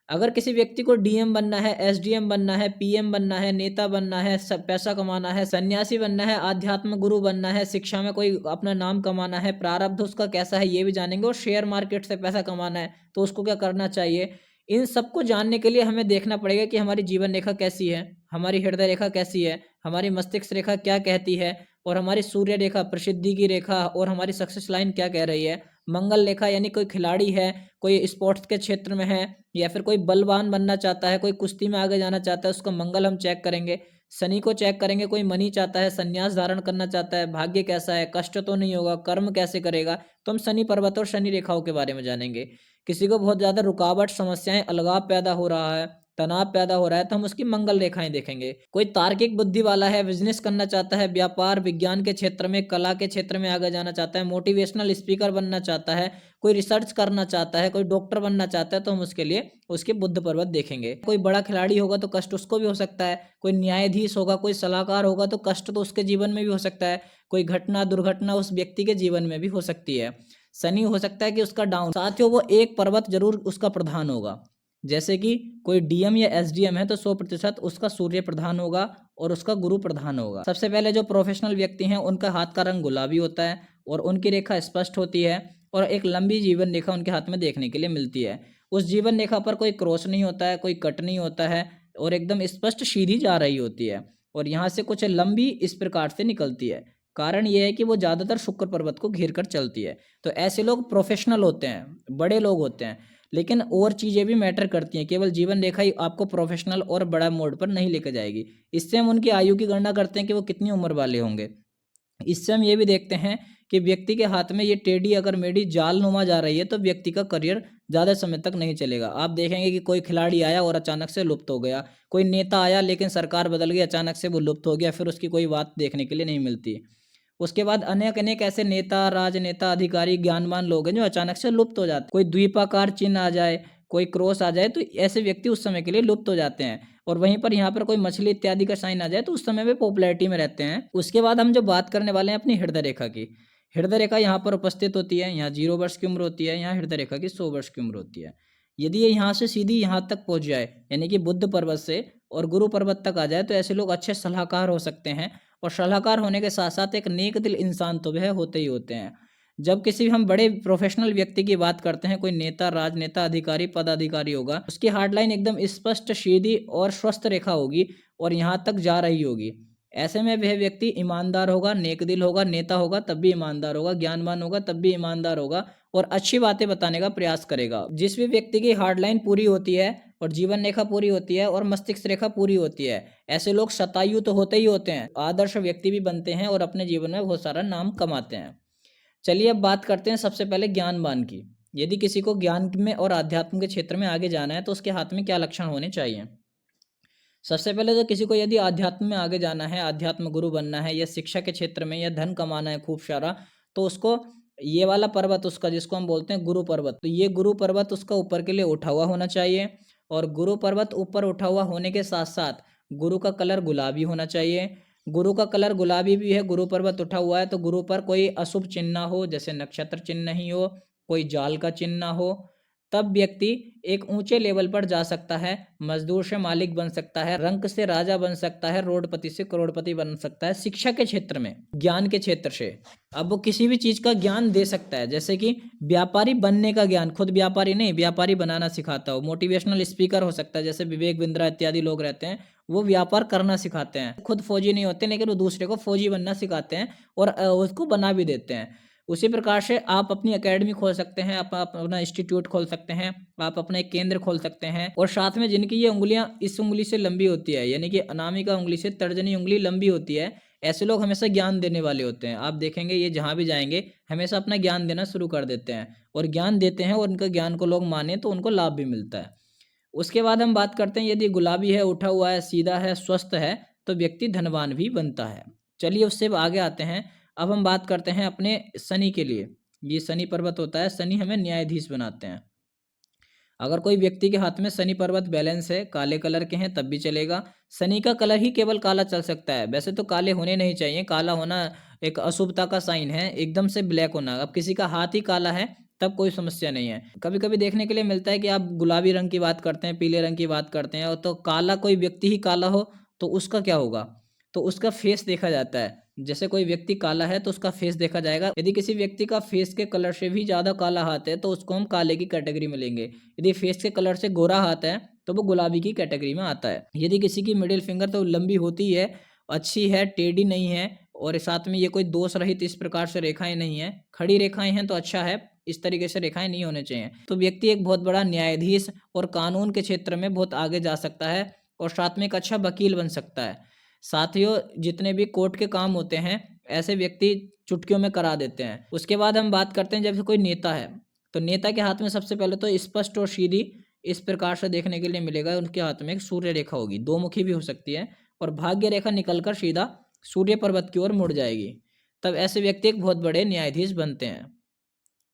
अगर किसी व्यक्ति को डीएम बनना है, एसडीएम बनना है, पीएम बनना है, नेता बनना है, सब पैसा कमाना है, सन्यासी बनना है, आध्यात्म गुरु बनना है, शिक्षा में कोई अपना नाम कमाना है, प्रारब्ध उसका कैसा है ये भी जानेंगे, और शेयर मार्केट से पैसा कमाना है तो उसको क्या करना चाहिए। इन सबको जानने के लिए हमें देखना पड़ेगा कि हमारी जीवन रेखा कैसी है, हमारी हृदय रेखा कैसी है, हमारी मस्तिष्क रेखा क्या कहती है, और हमारी सूर्य रेखा, प्रसिद्धि की रेखा और हमारी सक्सेस लाइन क्या कह रही है। मंगल रेखा यानी कोई खिलाड़ी है, कोई स्पोर्ट्स के क्षेत्र में है, या फिर कोई बलवान बनना चाहता है, कोई कुश्ती में आगे जाना चाहता है, उसका मंगल हम चेक करेंगे। शनि को चेक करेंगे, कोई मनी चाहता है, संन्यास धारण करना चाहता है, भाग्य कैसा है, कष्ट तो नहीं होगा, कर्म कैसे करेगा, तो हम शनि पर्वत और शनि रेखाओं के बारे में जानेंगे। किसी को बहुत ज़्यादा रुकावट, समस्याएं, अलगाव पैदा हो रहा है, तनाव पैदा हो रहा है, तो हम उसकी मंगल रेखाएं देखेंगे। कोई तार्किक बुद्धि वाला है, बिजनेस करना चाहता है, व्यापार विज्ञान के क्षेत्र में, कला के क्षेत्र में आगे जाना चाहता है, मोटिवेशनल स्पीकर बनना चाहता है, कोई रिसर्च करना चाहता है, कोई डॉक्टर बनना चाहता है, तो हम उसके लिए उसके बुध पर्वत देखेंगे। कोई बड़ा खिलाड़ी होगा तो कष्ट उसको भी हो सकता है, कोई न्यायाधीश होगा, कोई सलाहकार होगा तो कष्ट तो उसके जीवन में भी हो सकता है, कोई घटना दुर्घटना उस व्यक्ति के जीवन में भी हो सकती है। शनि हो सकता है कि उसका डाउन, साथियों वो एक पर्वत जरूर उसका प्रधान होगा। जैसे कि कोई डीएम या एसडीएम है तो 100% उसका सूर्य प्रधान होगा और उसका गुरु प्रधान होगा। सबसे पहले जो प्रोफेशनल व्यक्ति हैं उनका हाथ का रंग गुलाबी होता है और उनकी रेखा स्पष्ट होती है और एक लंबी जीवन रेखा उनके हाथ में देखने के लिए मिलती है। उस जीवन रेखा पर कोई क्रॉस नहीं होता है, कोई कट नहीं होता है और एकदम स्पष्ट सीधी जा रही होती है और यहाँ से कुछ लंबी इस प्रकार से निकलती है। कारण यह है कि वो ज़्यादातर शुक्र पर्वत को घेर कर चलती है। तो ऐसे लोग प्रोफेशनल होते हैं, बड़े लोग होते हैं, लेकिन और चीज़ें भी मैटर करती हैं। केवल जीवन रेखा ही आपको प्रोफेशनल और बड़ा मोड पर नहीं लेकर जाएगी। इससे हम उनकी आयु की गणना करते हैं कि वो कितनी उम्र वाले होंगे। इससे हम ये भी देखते हैं कि व्यक्ति के हाथ में ये टेढ़ी अगर मेढ़ी जाल नुमा जा रही है तो व्यक्ति का करियर ज़्यादा समय तक नहीं चलेगा। आप देखेंगे कि कोई खिलाड़ी आया और अचानक से लुप्त हो गया, कोई नेता आया लेकिन सरकार बदल गई, अचानक से वो लुप्त हो गया, फिर उसकी कोई बात देखने के लिए नहीं मिलती। उसके बाद अनेक अनेक ऐसे नेता, राजनेता, अधिकारी, ज्ञानवान लोग हैं जो अचानक से लुप्त हो जाते। कोई द्वीपाकार चिन्ह आ जाए, कोई क्रॉस आ जाए तो ऐसे व्यक्ति उस समय के लिए लुप्त हो जाते हैं। और वहीं पर यहाँ पर कोई मछली इत्यादि का साइन आ जाए तो उस समय वे पॉपुलैरिटी में रहते हैं। उसके बाद हम जो बात करने वाले हैं अपनी हृदय रेखा की। हृदय रेखा यहाँ पर उपस्थित होती है, यहाँ 0 वर्ष की उम्र होती है, यहाँ हृदय रेखा की 100 वर्ष की उम्र होती है। यदि ये यहाँ से सीधी यहाँ तक पहुँच जाए यानी कि बुध पर्वत से और गुरु पर्वत तक आ जाए तो ऐसे लोग अच्छे सलाहकार हो सकते हैं और सलाहकार होने के साथ साथ एक नेक दिल इंसान तो वह होते ही होते हैं। जब किसी हम बड़े प्रोफेशनल व्यक्ति की बात करते हैं, कोई नेता, राजनेता, अधिकारी, पदाधिकारी होगा, उसकी हार्ड लाइन एकदम स्पष्ट, सीधी और स्वस्थ रेखा होगी और यहाँ तक जा रही होगी। ऐसे में वह व्यक्ति ईमानदार होगा, नेक दिल होगा, नेता होगा तब भी ईमानदार होगा, ज्ञानवान होगा तब भी ईमानदार होगा और अच्छी बातें बताने का प्रयास करेगा। जिस भी व्यक्ति की हार्ड लाइन पूरी होती है और जीवन रेखा पूरी होती है और मस्तिष्क रेखा पूरी होती है, ऐसे लोग शतायु तो होते ही होते हैं, आदर्श व्यक्ति भी बनते हैं और अपने जीवन में बहुत सारा नाम कमाते हैं। चलिए अब बात करते हैं सबसे पहले ज्ञानवान की। यदि किसी को ज्ञान में और आध्यात्म के क्षेत्र में आगे जाना है तो उसके हाथ में क्या लक्षण होने चाहिए। सबसे पहले तो किसी को यदि आध्यात्म में आगे जाना है, आध्यात्म गुरु बनना है या शिक्षा के क्षेत्र में या धन कमाना है खूब सारा, तो उसको ये वाला पर्वत उसका जिसको हम बोलते हैं गुरु पर्वत, तो ये गुरु पर्वत उसका ऊपर के लिए उठा हुआ होना चाहिए। और गुरु पर्वत ऊपर उठा हुआ होने के साथ साथ गुरु का कलर गुलाबी होना चाहिए। गुरु का कलर गुलाबी भी है, गुरु पर्वत उठा हुआ है तो गुरु पर कोई अशुभ चिन्ह ना हो, जैसे नक्षत्र चिन्ह नहीं हो, कोई जाल का चिन्ह ना हो, तब व्यक्ति एक ऊंचे लेवल पर जा सकता है, मजदूर से मालिक बन सकता है, रंक से राजा बन सकता है, रोडपति से करोड़पति बन सकता है। शिक्षा के क्षेत्र में, ज्ञान के क्षेत्र से अब वो किसी भी चीज का ज्ञान दे सकता है, जैसे कि व्यापारी बनने का ज्ञान, खुद व्यापारी नहीं व्यापारी बनाना सिखाता हो। मोटिवेशनल स्पीकर हो सकता है, जैसे विवेक बिंद्रा इत्यादि लोग रहते हैं, वो व्यापार करना सिखाते हैं। खुद फौजी नहीं होते लेकिन वो दूसरे को फौजी बनना सिखाते हैं और उसको बना भी देते हैं। उसी प्रकार से आप अपनी एकेडमी खोल सकते हैं, आप अपना इंस्टीट्यूट खोल सकते हैं, आप अपना एक केंद्र खोल सकते हैं। और साथ में जिनकी ये उंगलियां इस उंगली से लंबी होती है, यानी कि अनामिका उंगली से तर्जनी उंगली लंबी होती है, ऐसे लोग हमेशा ज्ञान देने वाले होते हैं। आप देखेंगे ये जहाँ भी जाएंगे हमेशा अपना ज्ञान देना शुरू कर देते हैं और ज्ञान देते हैं और उनका ज्ञान को लोग माने तो उनको लाभ भी मिलता है। उसके बाद हम बात करते हैं, यदि गुलाबी है, उठा हुआ है, सीधा है, स्वस्थ है, तो व्यक्ति धनवान भी बनता है। चलिए उससे आगे आते हैं। अब हम बात करते हैं अपने शनि के लिए। ये शनि पर्वत होता है, शनि हमें न्यायाधीश बनाते हैं। अगर कोई व्यक्ति के हाथ में शनि पर्वत बैलेंस है, काले कलर के हैं तब भी चलेगा। शनि का कलर ही केवल काला चल सकता है, वैसे तो काले होने नहीं चाहिए, काला होना एक अशुभता का साइन है, एकदम से ब्लैक होना। अब किसी का हाथ ही काला है तब कोई समस्या नहीं है। कभी कभी देखने के लिए मिलता है कि आप गुलाबी रंग की बात करते हैं, पीले रंग की बात करते हैं, और तो काला कोई व्यक्ति ही काला हो तो उसका क्या होगा? तो उसका फेस देखा जाता है। जैसे कोई व्यक्ति काला है तो उसका फेस देखा जाएगा। यदि किसी व्यक्ति का फेस के कलर से भी ज़्यादा काला हाथ है तो उसको हम काले की कैटेगरी में लेंगे। यदि फेस के कलर से गोरा हाथ है तो वो गुलाबी की कैटेगरी में आता है। यदि किसी की मिडिल फिंगर तो लंबी होती है, अच्छी है, टेढ़ी नहीं है, और साथ में ये कोई दोष रहित इस प्रकार से रेखाएं नहीं है, खड़ी रेखाएं हैं तो अच्छा है, इस तरीके से रेखाएं नहीं होने चाहिए। तो व्यक्ति एक बहुत बड़ा न्यायाधीश और कानून के क्षेत्र में बहुत आगे जा सकता है और साथ में एक अच्छा वकील बन सकता है। साथियों, जितने भी कोर्ट के काम होते हैं ऐसे व्यक्ति चुटकियों में करा देते हैं। उसके बाद हम बात करते हैं जब कोई नेता है, तो नेता के हाथ में सबसे पहले तो स्पष्ट और सीधी इस प्रकार से देखने के लिए मिलेगा, उनके हाथ में एक सूर्य रेखा होगी, दो मुखी भी हो सकती है, और भाग्य रेखा निकलकर सीधा सूर्य पर्वत की ओर मुड़ जाएगी। तब ऐसे व्यक्ति एक बहुत बड़े न्यायाधीश बनते हैं।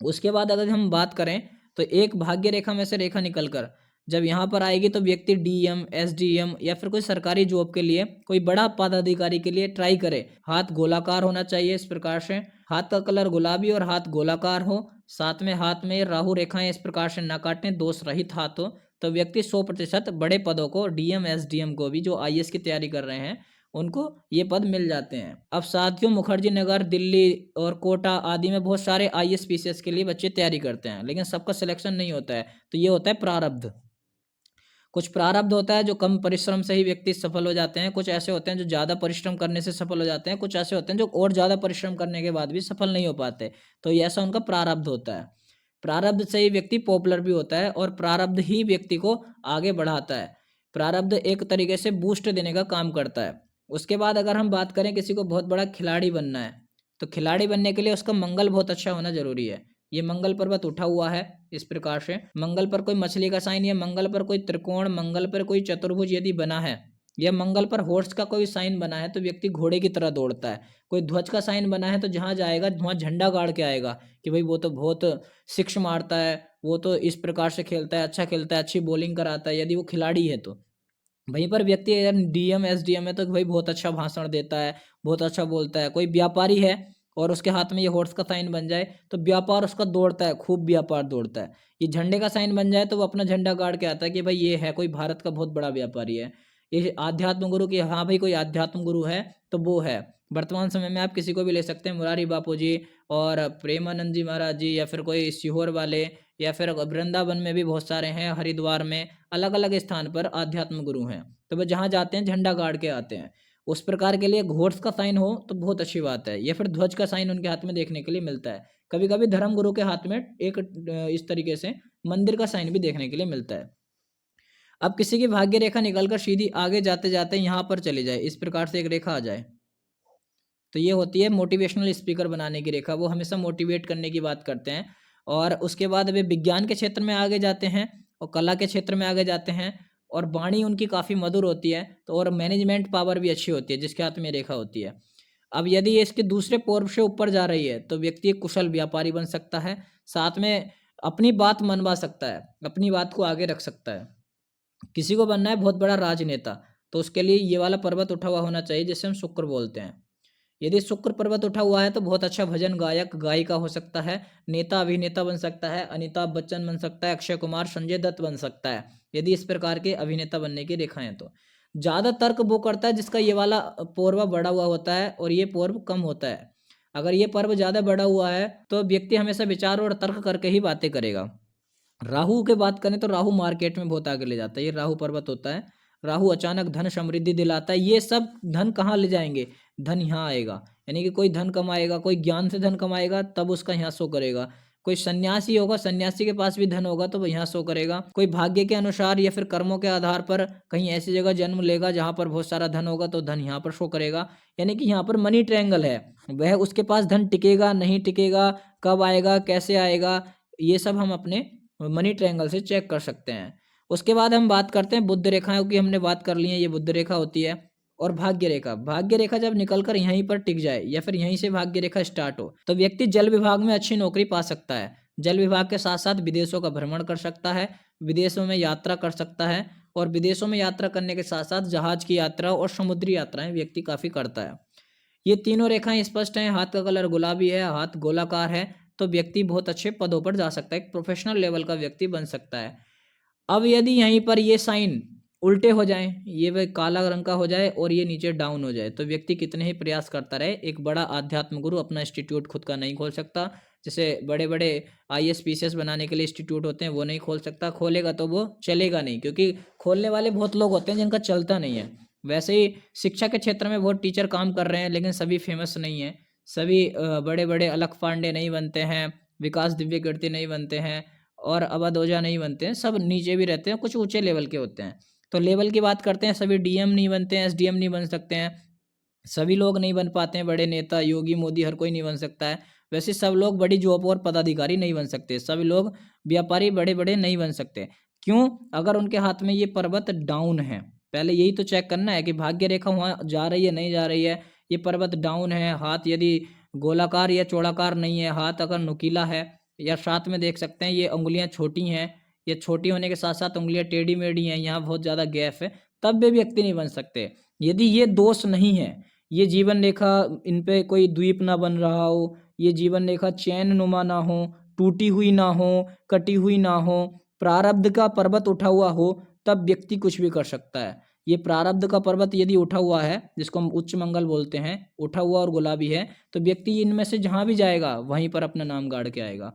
उसके बाद अगर हम बात करें तो एक भाग्य रेखा में से रेखा निकलकर जब यहाँ पर आएगी तो व्यक्ति डीएम, एसडीएम या फिर कोई सरकारी जॉब के लिए, कोई बड़ा पदाधिकारी के लिए ट्राई करे। हाथ गोलाकार होना चाहिए इस प्रकार से, हाथ का कलर गुलाबी और हाथ गोलाकार हो, साथ में हाथ में राहु रेखाएं इस प्रकार से ना काटें, दोष रहित हाथ हो, तो व्यक्ति 100% बड़े पदों को, डीएम एसडीएम को भी, जो आईएएस की तैयारी कर रहे हैं उनको ये पद मिल जाते हैं। अब साथियों, मुखर्जी नगर, दिल्ली और कोटा आदि में बहुत सारे आईएएस पीसीएस के लिए बच्चे तैयारी करते हैं, लेकिन सबका सिलेक्शन नहीं होता है। तो ये होता है प्रारब्ध। कुछ प्रारब्ध होता है जो कम परिश्रम से ही व्यक्ति सफल हो जाते हैं, कुछ ऐसे होते हैं जो ज़्यादा परिश्रम करने से सफल हो जाते हैं, कुछ ऐसे होते हैं जो और ज़्यादा परिश्रम करने के बाद भी सफल नहीं हो पाते। तो ये ऐसा उनका प्रारब्ध होता है। प्रारब्ध से ही व्यक्ति पॉपुलर भी होता है और प्रारब्ध ही व्यक्ति को आगे बढ़ाता है। प्रारब्ध एक तरीके से बूस्ट देने का काम करता है। उसके बाद अगर हम बात करें किसी को बहुत बड़ा खिलाड़ी बनना है, तो खिलाड़ी बनने के लिए उसका मंगल बहुत अच्छा होना जरूरी है। ये मंगल पर्वत उठा हुआ है इस प्रकार से, मंगल पर कोई मछली का साइन, या मंगल पर कोई त्रिकोण, मंगल पर कोई चतुर्भुज यदि बना है, या मंगल पर हॉर्स का कोई साइन बना है तो व्यक्ति घोड़े की तरह दौड़ता है। कोई ध्वज का साइन बना है तो जहाँ जाएगा वहाँ झंडा गाड़ के आएगा कि भाई वो तो बहुत सिक्स मारता है, वो तो इस प्रकार से खेलता है, अच्छा खेलता है, अच्छी बॉलिंग कराता है, यदि वो खिलाड़ी है तो। वहीं पर व्यक्ति अगर डीएम एसडीएम है तो भाई बहुत अच्छा भाषण देता है, बहुत अच्छा बोलता है। कोई व्यापारी है और उसके हाथ में ये हॉर्स का साइन बन जाए तो व्यापार उसका दौड़ता है, खूब व्यापार दौड़ता है। ये झंडे का साइन बन जाए तो वो अपना झंडा गाड़ के आता है कि भाई ये है कोई भारत का बहुत बड़ा व्यापारी है। ये आध्यात्म गुरु की, हाँ भाई कोई आध्यात्म गुरु है तो वो है। वर्तमान समय में आप किसी को भी ले सकते हैं, मुरारी बापू जी और प्रेमानंद जी महाराज जी, या फिर कोई सीहोर वाले, या फिर वृंदावन में भी बहुत सारे हैं, हरिद्वार में अलग अलग स्थान पर आध्यात्म गुरु हैं। तो वो जहाँ जाते हैं झंडा गाड़ के आते हैं। उस प्रकार के लिए घोष का साइन हो तो बहुत अच्छी बात है, या फिर ध्वज का साइन उनके हाथ में देखने के लिए मिलता है। कभी कभी धर्म गुरु के हाथ में एक इस तरीके से मंदिर का साइन भी देखने के लिए मिलता है। अब किसी की भाग्य रेखा निकलकर सीधी आगे जाते जाते यहाँ पर चली जाए, इस प्रकार से एक रेखा आ जाए, तो ये होती है मोटिवेशनल स्पीकर बनाने की रेखा। वो हमेशा मोटिवेट करने की बात करते हैं। और उसके बाद वे विज्ञान के क्षेत्र में आगे जाते हैं और कला के क्षेत्र में आगे जाते हैं, और वाणी उनकी काफ़ी मधुर होती है, तो और मैनेजमेंट पावर भी अच्छी होती है जिसके हाथ में रेखा होती है। अब यदि ये इसके दूसरे पूर्व से ऊपर जा रही है तो व्यक्ति एक कुशल व्यापारी बन सकता है, साथ में अपनी बात मनवा सकता है, अपनी बात को आगे रख सकता है। किसी को बनना है बहुत बड़ा राजनेता, तो उसके लिए ये वाला पर्वत उठा हुआ होना चाहिए जिसे हम शुक्र बोलते हैं। यदि शुक्र पर्वत उठा हुआ है तो बहुत अच्छा भजन गायक गायिका हो सकता है, नेता अभिनेता बन सकता है, अमिताभ बच्चन बन सकता है, अक्षय कुमार, संजय दत्त बन सकता है, यदि इस प्रकार के अभिनेता बनने की रेखाएं। तो ज़्यादा तर्क वो करता है जिसका ये वाला पूर्व बढ़ा हुआ होता है और ये पूर्व कम होता है। अगर ये पर्व ज़्यादा बढ़ा हुआ है तो व्यक्ति हमेशा विचार और तर्क करके ही बातें करेगा। राहु की बात करें तो राहु मार्केट में बहुत आगे ले जाता है, ये राहु पर्वत होता है। राहु अचानक धन समृद्धि दिलाता है। ये सब धन कहाँ ले जाएंगे? धन यहाँ आएगा, यानी कि कोई धन कमाएगा, कोई ज्ञान से धन कमाएगा तब उसका यहाँ शो करेगा। कोई सन्यासी होगा, सन्यासी के पास भी धन होगा तो वो यहाँ शो करेगा। कोई भाग्य के अनुसार या फिर कर्मों के आधार पर कहीं ऐसी जगह जन्म लेगा जहाँ पर बहुत सारा धन होगा तो धन यहाँ पर शो करेगा। यानी कि यहाँ पर मनी ट्रायंगल है, वह उसके पास धन टिकेगा नहीं टिकेगा, कब आएगा, कैसे आएगा, ये सब हम अपने मनी ट्रायंगल से चेक कर सकते हैं। उसके बाद हम बात करते हैं बुद्ध रेखाओं की, हमने बात कर ली है, ये बुद्ध रेखा होती है। और भाग्य रेखा, भाग्य रेखा जब निकलकर यहीं पर टिक जाए या फिर यहीं से भाग्य रेखा स्टार्ट हो तो व्यक्ति जल विभाग में अच्छी नौकरी पा सकता है। जल विभाग के साथ साथ विदेशों का भ्रमण कर सकता है, विदेशों में यात्रा कर सकता है, और विदेशों में यात्रा करने के साथ साथ जहाज की यात्रा और समुद्री यात्राएं व्यक्ति काफी करता है। ये तीनों रेखाएं स्पष्ट हैं। हाथ का कलर गुलाबी है, हाथ गोलाकार है, तो व्यक्ति बहुत अच्छे पदों पर जा सकता है, एक प्रोफेशनल लेवल का व्यक्ति बन सकता है। अब यदि यहीं पर ये साइन उल्टे हो जाएं, ये वह काला रंग का हो जाए और ये नीचे डाउन हो जाए, तो व्यक्ति कितने ही प्रयास करता रहे, एक बड़ा आध्यात्म गुरु अपना इंस्टीट्यूट खुद का नहीं खोल सकता। जैसे बड़े बड़े आईएएस पीसीएस बनाने के लिए इंस्टीट्यूट होते हैं, वो नहीं खोल सकता, खोलेगा तो वो चलेगा नहीं, क्योंकि खोलने वाले बहुत लोग होते हैं जिनका चलता नहीं है। वैसे ही शिक्षा के क्षेत्र में बहुत टीचर काम कर रहे हैं, लेकिन सभी फेमस नहीं है। सभी बड़े बड़े अलख पांडे नहीं बनते हैं, विकास दिव्य कीर्ति नहीं बनते हैं, और अवध ओझा नहीं बनते हैं, सब नीचे भी रहते हैं, कुछ ऊंचे लेवल के होते हैं। तो लेवल की बात करते हैं, सभी डीएम नहीं बनते हैं, एसडीएम नहीं बन सकते हैं, सभी लोग नहीं बन पाते हैं बड़े नेता, योगी मोदी हर कोई नहीं बन सकता है। वैसे सब लोग बड़ी जॉब और पदाधिकारी नहीं बन सकते, सभी लोग व्यापारी बड़े बड़े नहीं बन सकते। क्यों? अगर उनके हाथ में ये पर्वत डाउन है, पहले यही तो चेक करना है कि भाग्य रेखा वहाँ जा रही है नहीं जा रही है। ये पर्वत डाउन है, हाथ यदि गोलाकार या चौड़ाकार नहीं है, हाथ अगर नुकीला है, या साथ में देख सकते हैं ये उंगलियां छोटी हैं, ये छोटी होने के साथ साथ उंगलियां टेढ़ी मेढ़ी हैं, यहाँ बहुत ज़्यादा गैप है, तब भी व्यक्ति नहीं बन सकते। यदि ये दोष नहीं है, ये जीवन रेखा इन पे कोई द्वीप ना बन रहा हो, ये जीवन रेखा चैन नुमा ना हो, टूटी हुई ना हो, कटी हुई ना हो, प्रारब्ध का पर्वत उठा हुआ हो, तब व्यक्ति कुछ भी कर सकता है। ये प्रारब्ध का पर्वत यदि उठा हुआ है, जिसको हम उच्च मंगल बोलते हैं, उठा हुआ और गुलाबी है, तो व्यक्ति इनमें से जहाँ भी जाएगा वहीं पर अपना नाम गाड़ के आएगा,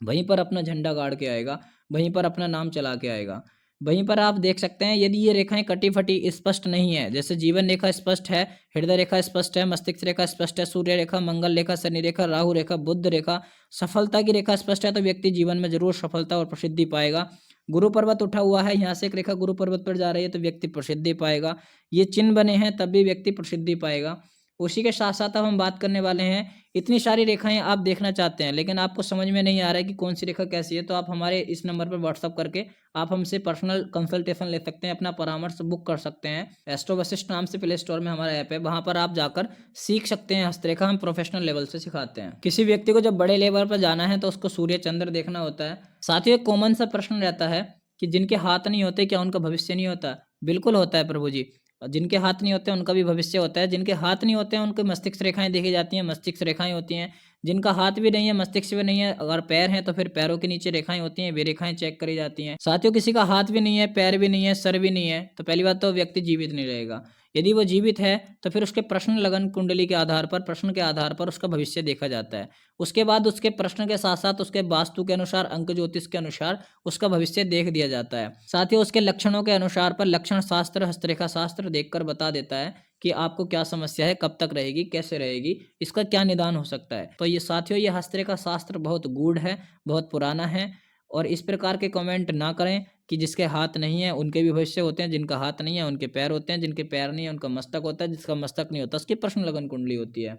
वहीं पर अपना झंडा गाड़ के आएगा, वहीं पर अपना नाम चला के आएगा। वहीं पर आप देख सकते हैं, यदि ये रेखाएं कटी फटी स्पष्ट नहीं है, जैसे जीवन रेखा स्पष्ट है, हृदय रेखा स्पष्ट है, मस्तिष्क रेखा स्पष्ट है, सूर्य रेखा, मंगल रेखा, शनि रेखा, राहु रेखा, बुध रेखा, सफलता की रेखा स्पष्ट है, तो व्यक्ति जीवन में जरूर सफलता और प्रसिद्धि पाएगा। गुरु पर्वत उठा हुआ है, यहाँ से एक रेखा गुरु पर्वत पर जा रही है, तो व्यक्ति प्रसिद्धि पाएगा। ये चिन्ह बने हैं तब भी व्यक्ति प्रसिद्धि पाएगा। उसी के साथ साथ अब हम बात करने वाले हैं, इतनी सारी रेखाएं आप देखना चाहते हैं, लेकिन आपको समझ में नहीं आ रहा है कि कौन सी रेखा कैसी है, तो आप हमारे इस नंबर पर व्हाट्सअप करके आप हमसे पर्सनल कंसल्टेशन ले सकते हैं, अपना परामर्श बुक कर सकते हैं। एस्ट्रो वशिष्ठ नाम से प्ले स्टोर में हमारा ऐप है, वहां पर आप जाकर सीख सकते हैं हस्तरेखा, हम प्रोफेशनल लेवल से सिखाते हैं। किसी व्यक्ति को जब बड़े लेवल पर जाना है तो उसको सूर्य चंद्र देखना होता है। साथियों, एक कॉमन सा प्रश्न रहता है कि जिनके हाथ नहीं होते क्या उनका भविष्य नहीं होता? बिल्कुल होता है प्रभु जी, जिनके हाथ नहीं होते उनका भी भविष्य होता है। जिनके हाथ नहीं होते हैं उनके मस्तिष्क रेखाएं देखी जाती हैं, मस्तिष्क रेखाएं होती हैं। जिनका हाथ भी नहीं है, मस्तिष्क भी नहीं है, अगर पैर हैं तो फिर पैरों के नीचे रेखाएं होती हैं, वे रेखाएं चेक करी जाती हैं। साथियों, किसी का हाथ भी नहीं है, पैर भी नहीं है, सर भी नहीं है, तो पहली बात तो व्यक्ति जीवित नहीं रहेगा। यदि वो जीवित है तो फिर उसके प्रश्न लगन कुंडली के आधार पर, प्रश्न के आधार पर उसका भविष्य देखा जाता है। उसके बाद उसके प्रश्न के साथ साथ उसके वास्तु के अनुसार, अंक ज्योतिष के अनुसार उसका भविष्य देख दिया जाता है। साथ ही उसके लक्षणों के अनुसार पर लक्षण शास्त्र, हस्तरेखा शास्त्र देखकर बता देता है कि आपको क्या समस्या है, कब तक रहेगी, कैसे रहेगी, इसका क्या निदान हो सकता है। तो ये साथियों, ये हस्तरेखा शास्त्र बहुत गूढ़ है, बहुत पुराना है, और इस प्रकार के कमेंट ना करें कि जिसके हाथ नहीं है उनके भी भविष्य होते हैं, जिनका हाथ नहीं है उनके पैर होते हैं, जिनके पैर नहीं है उनका मस्तक होता है, जिसका मस्तक नहीं होता उसकी प्रश्न लगन कुंडली होती है।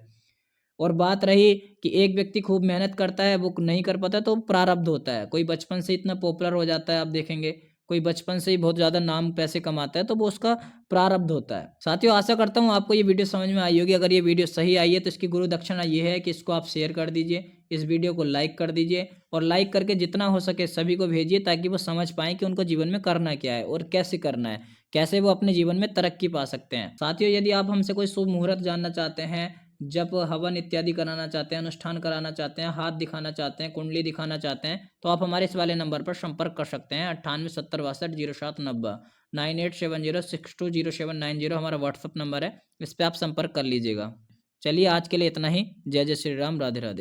और बात रही कि एक व्यक्ति खूब मेहनत करता है, वो नहीं कर पाता, तो प्रारब्ध होता है। कोई बचपन से इतना पॉपुलर हो जाता है, आप देखेंगे कोई बचपन से ही बहुत ज़्यादा नाम पैसे कमाता है, तो वो उसका प्रारब्ध होता है। साथियों, आशा करता हूँ आपको ये वीडियो समझ में आई होगी। अगर ये वीडियो सही आई है तो इसकी गुरु दक्षिणा ये है कि इसको आप शेयर कर दीजिए, इस वीडियो को लाइक कर दीजिए, और लाइक करके जितना हो सके सभी को भेजिए, ताकि वो समझ पाएँ कि उनको जीवन में करना क्या है और कैसे करना है, कैसे वो अपने जीवन में तरक्की पा सकते हैं। साथियों, यदि आप हमसे कोई शुभ मुहूर्त जानना चाहते हैं, जब हवन इत्यादि कराना चाहते हैं, अनुष्ठान कराना चाहते हैं, हाथ दिखाना चाहते हैं, कुंडली दिखाना चाहते हैं, तो आप हमारे इस वाले नंबर पर संपर्क कर सकते हैं। 9870620790 9870620790 हमारा व्हाट्सअप नंबर है, इस पर आप संपर्क कर लीजिएगा। चलिए, आज के लिए इतना ही। जय जय श्री राम, राधे राधे।